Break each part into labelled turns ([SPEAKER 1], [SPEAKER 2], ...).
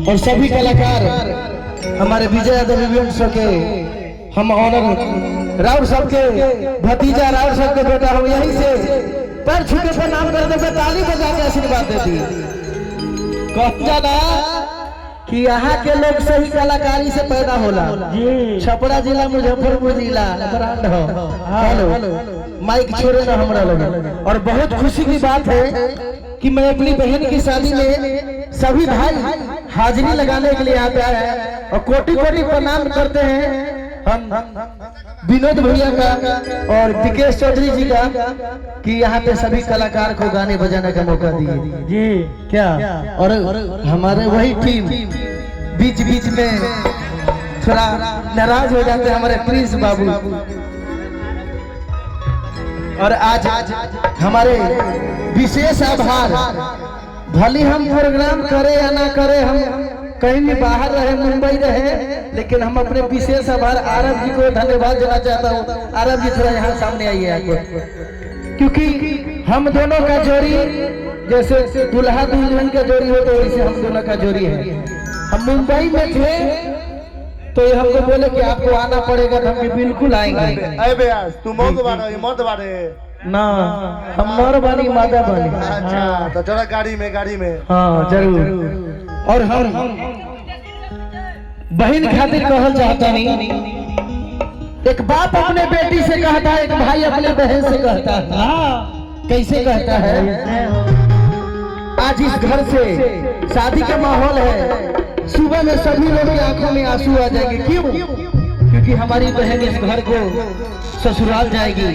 [SPEAKER 1] और सभी कलाकार हमारे विजय यादव इवेंट्स के हम ऑनर राउर साहब के भतीजा राउर साहब के बेटा हम यहीं से पैर छू के प्रणाम कर देते, ताली बजा के आशीर्वाद देती। कहता ना कि यहाँ के लोग सही कलाकारी से पैदा होला। छपरा जिला मुजफ्फरपुर जिला ब्रांड हो। हेलो माइक छोड़े ना हमरा लोग। और बहुत खुशी की बात है कि मैं अपनी बहन की शादी में सभी भाई हाजिरी लगाने के लिए आते हैं और कोटि कोटि प्रणाम करते हैं हम विनोद भैया का और विकेश चौधरी जी का कि यहाँ पे सभी कलाकार को गाने बजाने का मौका दिए जी। क्या और हमारे वही टीम बीच बीच में थोड़ा नाराज हो जाते हैं हमारे प्रिंस बाबू। और आज हमारे विशेष आभार, भले हम प्रोग्राम करे या ना करे, हम कहीं भी बाहर रहे, मुंबई रहे, लेकिन हम अपने विशेष आभार आरब जी को धन्यवाद देना चाहता हूँ। आरब जी थोड़ा यहाँ सामने आइए आगे, क्योंकि हम दोनों का जोड़ी जैसे दुल्हा दुल्हन का जोड़ी हो तो वैसे हम दोनों का जोड़ी है। हम मुंबई में थे तो ये हमको बोले कि आपको आना पड़ेगा, तो हम बिल्कुल आएंगे।
[SPEAKER 2] तुम मत बारे
[SPEAKER 1] ना हम नौर बानी मादा बानी।
[SPEAKER 2] अच्छा तो जरा गाड़ी में
[SPEAKER 1] हाँ जरूर। और हम बहन खातिर कहल चाहता नहीं, एक बाप अपने बेटी से कहता है, एक भाई अपने बहन से कहता है। कैसे कहता है? आज इस घर से शादी का माहौल है, सुबह में सभी लोगों की आंखों में आंसू आ जाएंगे। क्यों? क्योंकि हमारी बहन इस घर को ससुराल जाएगी।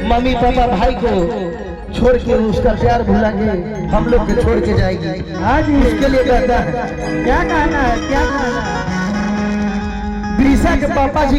[SPEAKER 1] मम्मी पापा भाई को छोड़ के उसका प्यार भुलाएंगे, हम लोग के छोड़ के जाएगी। आज इसके लिए कहता है। क्या कहना है? क्या कहना है? बिरसा के पापा जी